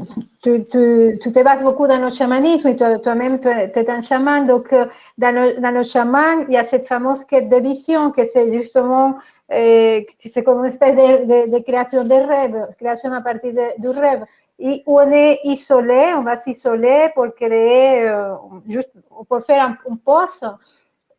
te bases beaucoup dans le chamanisme et toi-même tu es un chaman, donc dans le chaman, il y a cette fameuse quête de vision, que c'est justement c'est comme une espèce de création de rêve, création à partir du rêve. Et où on est isolé, on va s'isoler pour créer, juste pour faire un post.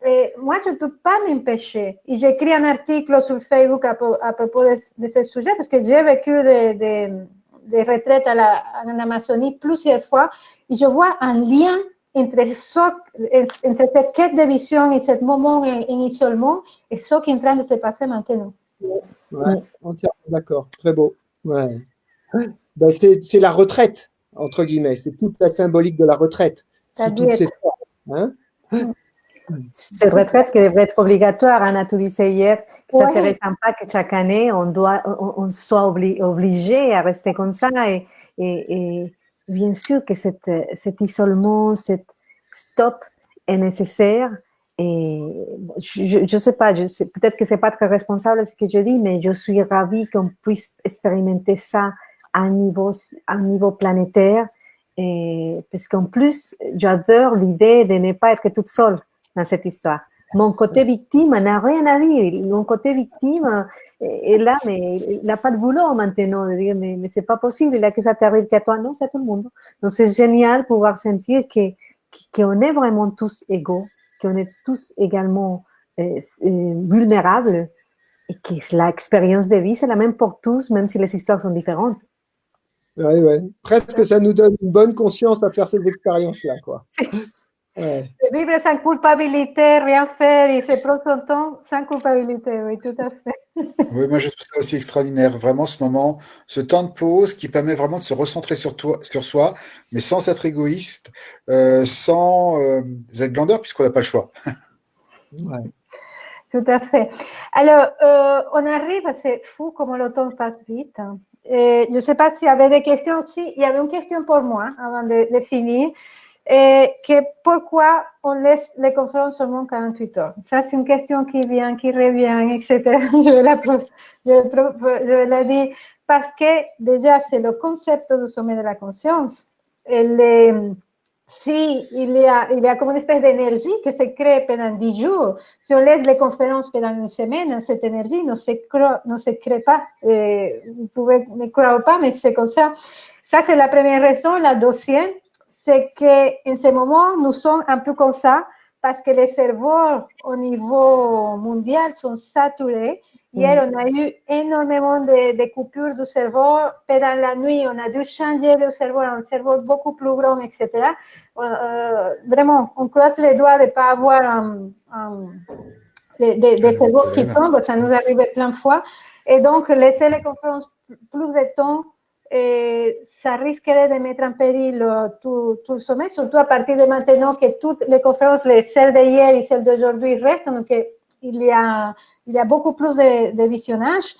Et moi, je ne peux pas m'empêcher. Et j'écris un article sur Facebook à propos de ce sujet parce que j'ai vécu des retraites en Amazonie plusieurs fois et je vois un lien entre cette quête de vision et ce moment en isolement et ce qui est en train de se passer maintenant. Ouais, entièrement d'accord. Très beau. Ouais. Ben, c'est la retraite, entre guillemets. C'est toute la symbolique de la retraite. Sous toutes ces formes. Hein? Cette retraite qui devrait être obligatoire. Anna, tu disais hier que ça serait sympa que chaque année, on soit obligé à rester comme ça. Et bien sûr que cet isolement, cet stop est nécessaire. Et je ne sais pas, peut-être que ce n'est pas très responsable ce que je dis, mais je suis ravie qu'on puisse expérimenter ça à un niveau planétaire. Et parce qu'en plus, j'adore l'idée de ne pas être toute seule dans cette histoire. Mon côté victime n'a rien à dire. Mon côté victime est là, mais il n'a pas de boulot maintenant. De dire, mais c'est pas possible, là, que ça t'arrive qu'à toi. Non, c'est à tout le monde. Donc, c'est génial de pouvoir sentir qu'on est vraiment tous égaux, qu'on est tous également vulnérables et que l'expérience de vie, c'est la même pour tous, même si les histoires sont différentes. Oui, ouais. Presque, ça nous donne une bonne conscience à faire ces expériences-là, quoi. Ouais. Vivre sans culpabilité, rien faire et se prendre son temps sans culpabilité, oui, tout à fait. Oui, moi je trouve ça aussi extraordinaire, vraiment ce moment, ce temps de pause qui permet vraiment de se recentrer sur soi, mais sans être égoïste, sans être glandeur, puisqu'on n'a pas le choix. Ouais. Tout à fait. Alors, on arrive, c'est fou comment le temps passe vite. Je ne sais pas s'il y avait des questions aussi. Il y avait une question pour moi avant de finir. Que pourquoi on laisse les conférences seulement 48 heures? Ça, c'est une question qui vient, qui revient, etc. Je la dis parce que déjà, c'est le concept du sommet de la conscience. Si il y a comme une espèce d'énergie qui se crée pendant 10 jours. Si on laisse les conférences pendant une semaine, cette énergie ne se crée pas. Vous pouvez me croire ou pas, mais c'est comme ça. Ça, c'est la première raison. La deuxième, c'est qu'en ce moment, nous sommes un peu comme ça parce que les cerveaux au niveau mondial sont saturés. Hier, on a eu énormément de coupures du cerveau. Pendant la nuit, on a dû changer le cerveau à un cerveau beaucoup plus grand, etc. Vraiment, on croise les doigts de ne pas avoir des cerveaux qui tombent. Ça nous arrive plein de fois. Et donc, laisser les conférences plus de temps, ça risquerait de mettre en péril tout le sommet, surtout à partir de maintenant que toutes les conférences, celles d'hier et celles d'aujourd'hui restent, donc il y a beaucoup plus de visionnage.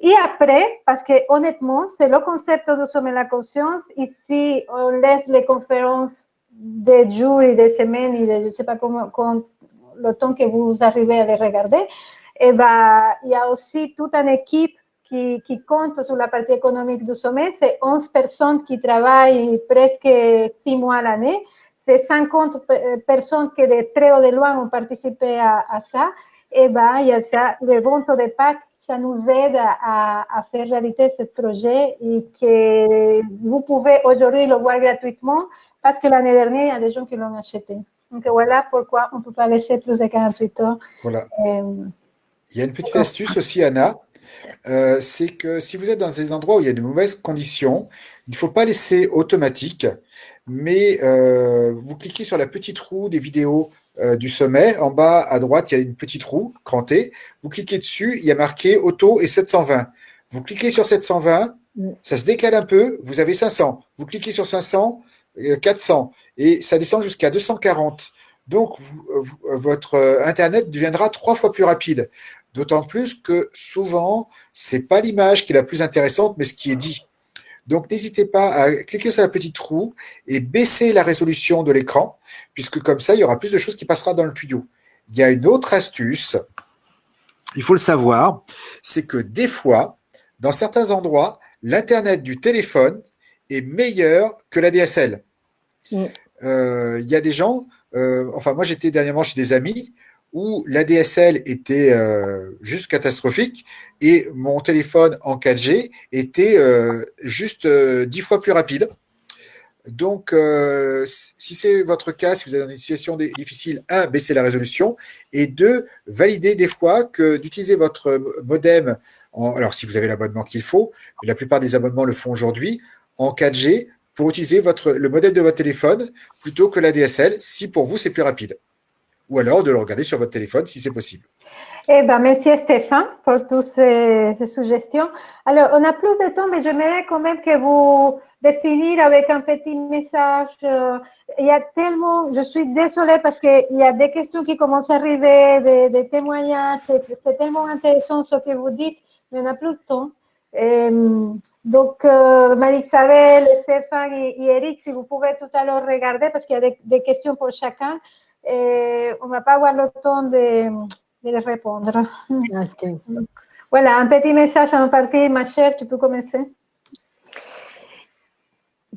Et après, parce que honnêtement, c'est le concept du sommet de la conscience, ici on laisse les conférences des jours et des semaines et je ne sais pas comment le temps que vous arrivez à les regarder, et ben, il y a aussi toute une équipe qui compte sur la partie économique du sommet. C'est 11 personnes qui travaillent presque 6 mois à l'année. C'est 50 personnes qui de très ou de loin ont participé à ça. Et ben, il y a ça, les ventes de Pâques, ça nous aide à faire réalité ce projet et que vous pouvez aujourd'hui le voir gratuitement parce que l'année dernière, il y a des gens qui l'ont acheté. Donc voilà pourquoi on ne peut pas laisser plus de 48 heures. Voilà. Il y a une petite astuce aussi, Anna. C'est que si vous êtes dans des endroits où il y a de mauvaises conditions, il ne faut pas laisser automatique, mais vous cliquez sur la petite roue des vidéos du sommet. En bas à droite, il y a une petite roue crantée. Vous cliquez dessus, il y a marqué auto et 720. Vous cliquez sur 720, ça se décale un peu, vous avez 500. Vous cliquez sur 500, 400, et ça descend jusqu'à 240. Donc, votre Internet deviendra 3 fois plus rapide. D'autant plus que souvent, ce n'est pas l'image qui est la plus intéressante, mais ce qui est dit. Donc, n'hésitez pas à cliquer sur la petite roue et baisser la résolution de l'écran, puisque comme ça, il y aura plus de choses qui passeront dans le tuyau. Il y a une autre astuce, il faut le savoir, c'est que des fois, dans certains endroits, l'Internet du téléphone est meilleur que la DSL. Il y a des gens, moi j'étais dernièrement chez des amis, où l'ADSL était juste catastrophique et mon téléphone en 4G était juste 10 fois plus rapide. Donc, si c'est votre cas, si vous êtes dans une situation difficile, un, baissez la résolution, et deux, validez des fois que d'utiliser votre modem, alors si vous avez l'abonnement qu'il faut, mais la plupart des abonnements le font aujourd'hui, en 4G, pour utiliser le modem de votre téléphone plutôt que l'ADSL, si pour vous c'est plus rapide. Ou alors de le regarder sur votre téléphone si c'est possible. Eh ben, merci Stéphane pour toutes ces suggestions. Alors, on a plus de temps, mais j'aimerais quand même que vous définir avec un petit message. Il y a tellement, je suis désolée parce qu'il y a des questions qui commencent à arriver, des témoignages. C'est tellement intéressant ce que vous dites, mais on n'a plus de temps. Donc, Marie-Isabelle, Stéphane et Eric, si vous pouvez tout à l'heure regarder, parce qu'il y a des questions pour chacun. On ne va pas avoir le temps de les répondre. Okay. Voilà, un petit message à partir, ma chère, tu peux commencer.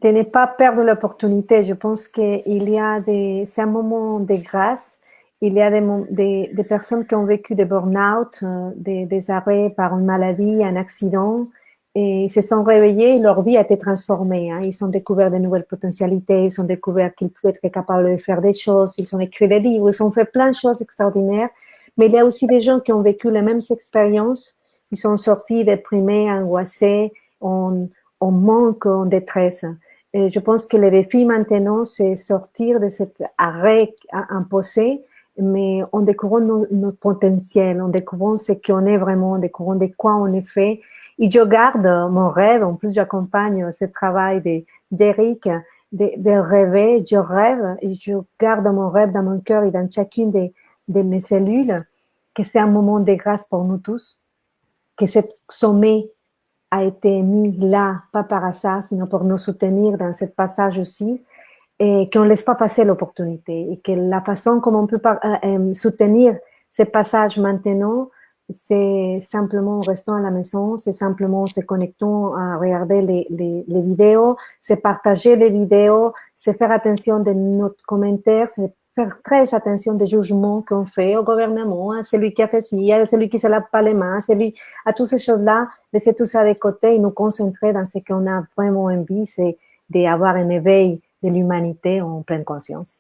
De ne pas perdre l'opportunité. Je pense qu'il y a c'est un moment de grâce. Il y a des personnes qui ont vécu des burn-out, des arrêts par une maladie, un accident, et ils se sont réveillés, leur vie a été transformée. Hein. Ils ont découvert de nouvelles potentialités, ils ont découvert qu'ils pouvaient être capables de faire des choses, ils ont écrit des livres, ils ont fait plein de choses extraordinaires. Mais il y a aussi des gens qui ont vécu les mêmes expériences, ils sont sortis déprimés, angoissés, en manque, en détresse. Et je pense que le défi maintenant, c'est sortir de cet arrêt imposé, mais en découvrant notre potentiel, en découvrant ce qu'on est vraiment, en découvrant de quoi on est fait. Et je garde mon rêve, en plus j'accompagne ce travail d'Eric, de rêver, je rêve, et je garde mon rêve dans mon cœur et dans chacune de mes cellules, que c'est un moment de grâce pour nous tous, que ce sommet a été mis là, pas par hasard, sinon pour nous soutenir dans ce passage aussi, et qu'on ne laisse pas passer l'opportunité, et que la façon comme on peut soutenir ce passage maintenant, c'est simplement en restant à la maison, c'est simplement en se connectant à regarder les vidéos, c'est partager les vidéos, c'est faire attention de notre commentaire, c'est faire très attention des jugements qu'on fait au gouvernement, à celui qui a fait ci, à celui qui ne se lave pas les mains, à toutes ces choses-là, laisser tout ça de côté et nous concentrer dans ce qu'on a vraiment envie, c'est d'avoir un éveil de l'humanité en pleine conscience.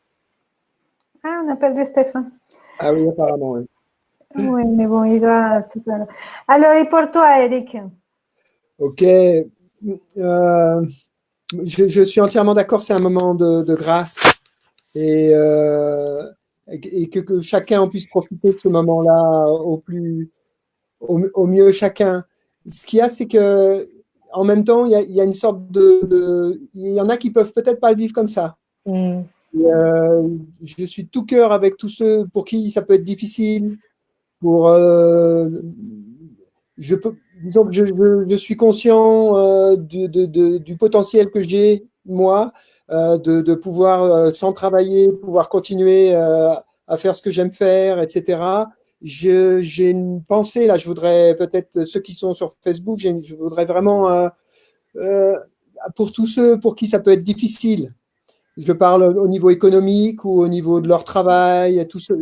Ah, on a perdu Stéphane. Ah oui, apparemment, oui. Oui, mais bon, il doit tout à l'heure. Alors, et pour toi, Eric? Ok. Je suis entièrement d'accord, c'est un moment de grâce et que chacun en puisse profiter de ce moment-là au mieux chacun. Ce qu'il y a, c'est que en même temps, il y a une sorte il y en a qui peuvent peut-être pas le vivre comme ça. Et, je suis de tout cœur avec tous ceux pour qui ça peut être difficile. Disons que je suis conscient du potentiel que j'ai, moi, de pouvoir, sans travailler, pouvoir continuer à faire ce que j'aime faire, etc. J'ai une pensée, là, je voudrais peut-être, ceux qui sont sur Facebook, je voudrais vraiment, pour tous ceux pour qui ça peut être difficile, je parle au niveau économique ou au niveau de leur travail, tout ça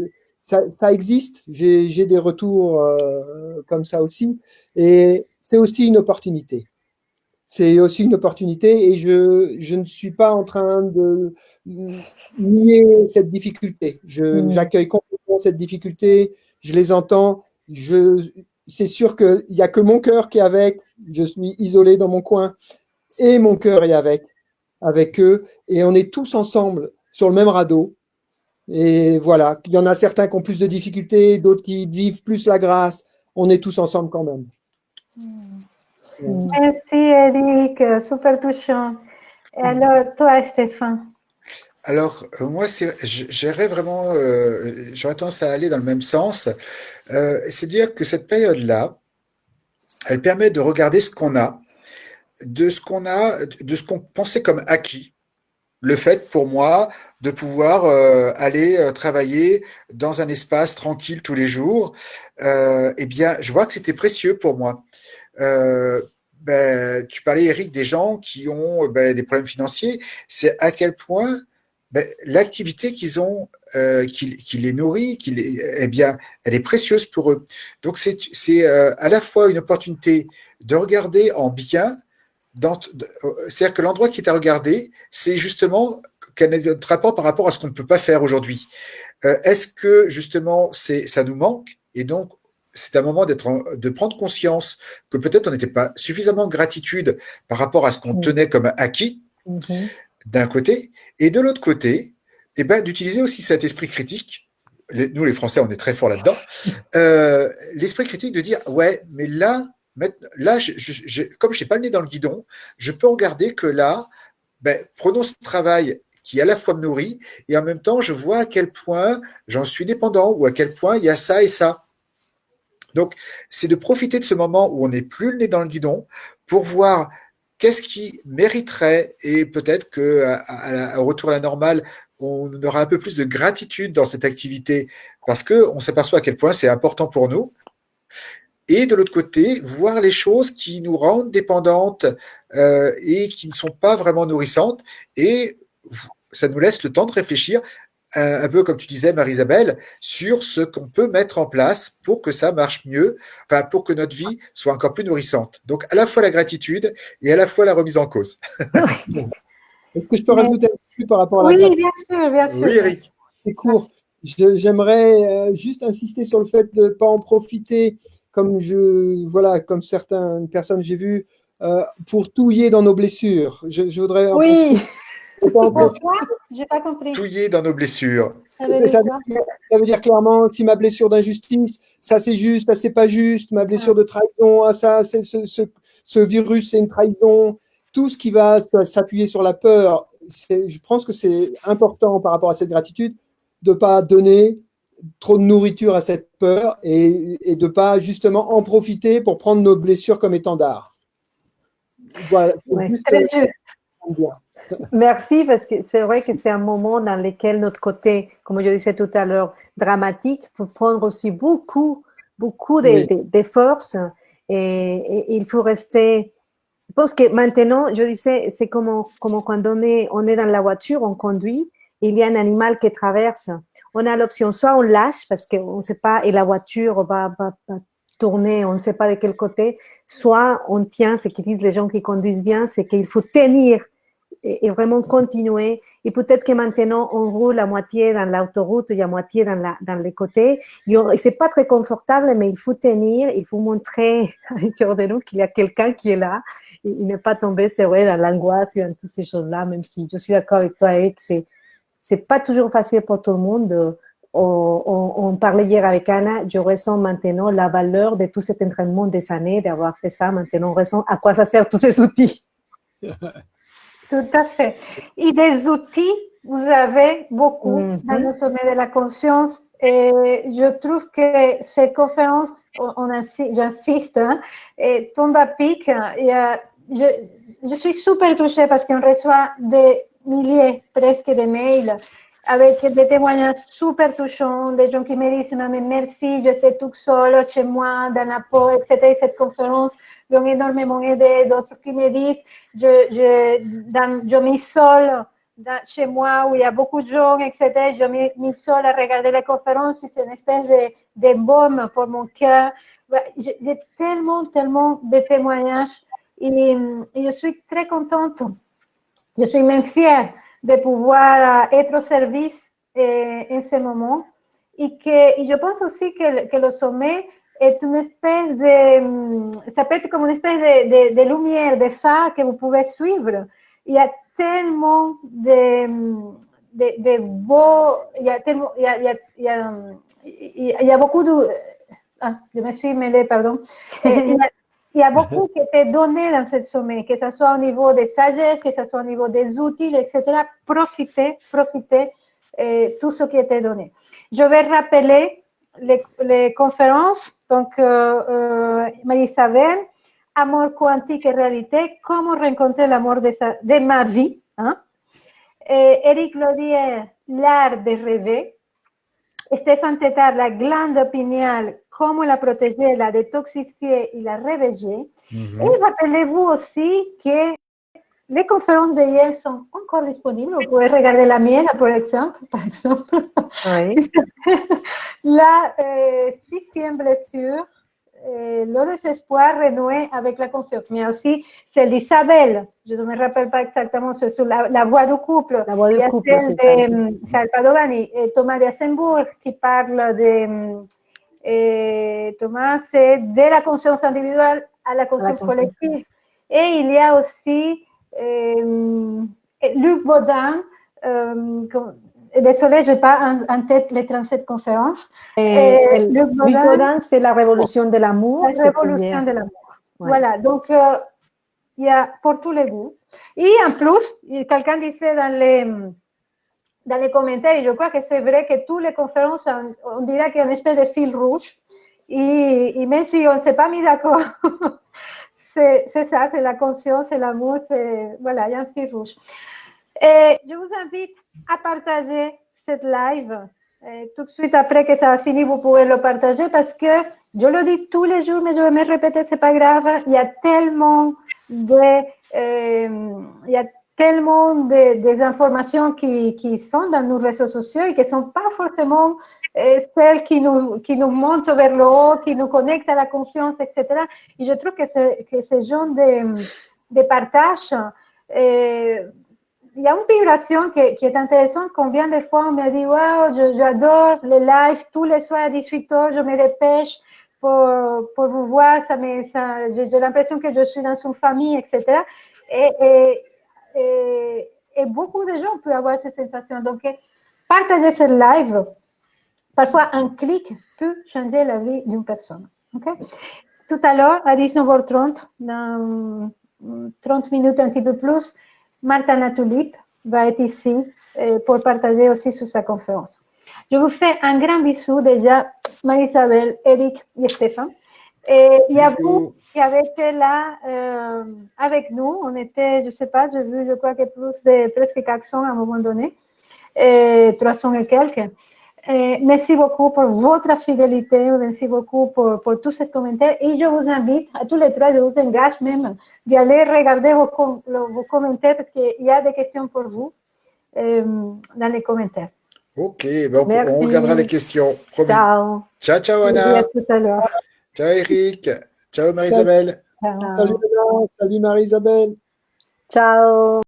existe. J'ai des retours comme ça aussi. Et c'est aussi une opportunité. C'est aussi une opportunité et je ne suis pas en train de nier cette difficulté. J'accueille complètement cette difficulté, je les entends. C'est sûr qu'il n'y a que mon cœur qui est avec. Je suis isolé dans mon coin et mon cœur est avec eux. Et on est tous ensemble sur le même radeau. Et voilà, il y en a certains qui ont plus de difficultés, d'autres qui vivent plus la grâce. On est tous ensemble quand même. Merci Eric, super touchant. Et alors, toi Stéphane? Alors, moi, j'aurais vraiment, j'aurais tendance à aller dans le même sens. C'est dire que cette période-là, elle permet de regarder ce qu'on a, de ce qu'on pensait comme acquis. Le fait pour moi de pouvoir aller travailler dans un espace tranquille tous les jours, eh bien, je vois que c'était précieux pour moi. Tu parlais, Eric, des gens qui ont des problèmes financiers. C'est à quel point l'activité qu'ils ont, qui les nourrit, eh bien, elle est précieuse pour eux. Donc, c'est à la fois une opportunité de regarder en bien, c'est-à-dire que l'endroit qui est à regarder, c'est justement quel est notre rapport par rapport à ce qu'on ne peut pas faire aujourd'hui. Est-ce que, justement, ça nous manque? Et donc, c'est un moment de prendre conscience que peut-être on n'était pas suffisamment gratitude par rapport à ce qu'on tenait comme acquis, d'un côté, et de l'autre côté, eh ben, d'utiliser aussi cet esprit critique. Nous, les Français, on est très forts là-dedans. L'esprit critique de dire, ouais, mais là, comme je n'ai pas le nez dans le guidon, je peux regarder que là, prenons ce travail qui à la fois me nourrit, et en même temps, je vois à quel point j'en suis dépendant, ou à quel point il y a ça et ça. Donc, c'est de profiter de ce moment où on n'est plus le nez dans le guidon pour voir qu'est-ce qui mériterait, et peut-être qu'au retour à la normale, on aura un peu plus de gratitude dans cette activité parce qu'on s'aperçoit à quel point c'est important pour nous. Et de l'autre côté, voir les choses qui nous rendent dépendantes et qui ne sont pas vraiment nourrissantes. Et ça nous laisse le temps de réfléchir, un peu comme tu disais, Marie-Isabelle, sur ce qu'on peut mettre en place pour que ça marche mieux, enfin pour que notre vie soit encore plus nourrissante. Donc à la fois la gratitude et à la fois la remise en cause. Est-ce que je peux rajouter un peu plus par rapport à la gratitude? Oui, bien sûr. Oui, Eric. C'est court. J'aimerais juste insister sur le fait de ne pas en profiter, comme certaines personnes j'ai vues, pour touiller dans nos blessures. Je voudrais en Oui. Pourquoi? J'ai pas compris. Touiller dans nos blessures. Ça veut dire clairement, si ma blessure d'injustice, ça c'est juste, ça c'est pas juste, ma blessure de trahison, ça c'est ce virus c'est une trahison. Tout ce qui va s'appuyer sur la peur, je pense que c'est important par rapport à cette gratitude de ne pas donner trop de nourriture à cette peur et de ne pas justement en profiter pour prendre nos blessures comme étendard. Voilà. Merci, parce que c'est vrai que c'est un moment dans lequel notre côté, comme je disais tout à l'heure, dramatique, peut prendre aussi beaucoup de force et il faut rester. Je pense que maintenant, je disais, c'est comme quand on est dans la voiture, on conduit, il y a un animal qui traverse. On a l'option, soit on lâche parce qu'on ne sait pas, et la voiture va tourner, on ne sait pas de quel côté, soit on tient, ce qu'ils disent les gens qui conduisent bien, c'est qu'il faut tenir et vraiment continuer. Et peut-être que maintenant, on roule à moitié dans l'autoroute et à moitié dans les côtés. Ce n'est pas très confortable, mais il faut tenir, il faut montrer à l'intérieur de nous qu'il y a quelqu'un qui est là. Et ne pas tomber, c'est vrai, dans l'angoisse et dans toutes ces choses-là, même si je suis d'accord avec toi, Eric, c'est pas toujours facile pour tout le monde. On parlait hier avec Anna, je ressens maintenant la valeur de tout cet entraînement des années, d'avoir fait ça. Maintenant, on ressent à quoi ça sert tous ces outils. Tout à fait. Et des outils, vous avez beaucoup dans le sommet de la conscience. Et je trouve que ces conférences, j'insiste, tombent à pic. Je suis super touchée parce qu'on reçoit des milliers presque de mails avec des témoignages super touchants, des gens qui me disent mais merci, j'étais toute seule chez moi dans la peau, etc. Cette conférence m'ont énormément aidé. D'autres qui me disent je m'isole chez moi où il y a beaucoup de gens, etc. Je m'isole à regarder les conférences, c'est une espèce de baume pour mon cœur. J'ai tellement de témoignages et je suis très contente. Je suis même fière de pouvoir être au service en ce moment. Et je pense aussi que le sommet est une espèce ça peut être comme une espèce de lumière, de phare que vous pouvez suivre. Il y a tellement de beaux, il y a beaucoup de, je me suis mêlée, pardon. Il y a beaucoup qui était donné dans ce sommet, que ce soit au niveau des sagesses, que ce soit au niveau des outils, etc. Profitez tout ce qui était donné. Je vais rappeler les conférences. Donc, Marie-Isabelle, Amour quantique et réalité, comment rencontrer l'amour de ma vie. Eric Lodier, l'art de rêver. Stéphane Tétard, la glande pinéale, comment la protéger, la détoxifier et la réveiller. Et rappelez-vous aussi que les conférences d'hier sont encore disponibles. Vous pouvez regarder la mienne, par exemple. Oui. La sixième blessure, le désespoir renoué avec la confiance. Mais aussi celle d'Isabelle, je ne me rappelle pas exactement, c'est sur la voie du couple. La voie du couple, celle de Salpadovani et Thomas de Assenbourg qui parle de... Thomas, c'est de la conscience individuelle à la conscience collective. Et il y a aussi Luc Baudin, désolé, je n'ai pas en tête les 37 conférences. Luc Baudin, c'est la révolution de l'amour. La révolution de l'amour. Ouais. Voilà, donc il y a pour tous les goûts. Et en plus, quelqu'un disait dans les commentaires, et je crois que c'est vrai que toutes les conférences, on dirait qu'il y a une espèce de fil rouge. Et même si on ne s'est pas mis d'accord, c'est ça, c'est la conscience, c'est l'amour, voilà, il y a un fil rouge. Et je vous invite à partager cette live. Tout de suite après que ça a fini, vous pouvez le partager parce que je le dis tous les jours, mais je vais me répéter, c'est pas grave. Il y a tellement des informations qui sont dans nos réseaux sociaux et qui ne sont pas forcément celles qui nous montent vers le haut, qui nous connectent à la confiance, etc. Et je trouve que ce genre de partage, il y a une vibration qui est intéressante. Combien de fois on me dit, wow, j'adore les lives, tous les soirs à 18h, je me dépêche pour vous voir, j'ai l'impression que je suis dans une famille, etc. Et beaucoup de gens peuvent avoir ces sensations. Donc, partager ce live, parfois un clic peut changer la vie d'une personne. Okay? Tout à l'heure, à 19h30, dans 30 minutes, un petit peu plus, Martha Natulip va être ici pour partager aussi sur sa conférence. Je vous fais un grand bisou déjà, Marie-Isabelle, Eric et Stéphane. Et il y a vous qui avez été là avec nous. On était, je ne sais pas, j'ai vu, je crois que presque 400 à un moment donné, 300 et quelques. Merci beaucoup pour votre fidélité, merci beaucoup pour tous ces commentaires et je vous invite à tous les trois, je vous engage même d'aller regarder vos commentaires parce qu'il y a des questions pour vous dans les commentaires. Ok, ben on regardera les questions. Promis. Ciao. Ciao, ciao Anna. À tout à l'heure. Ciao Eric. Ciao Marie-Isabelle. Salut Anna, salut Marie-Isabelle. Ciao.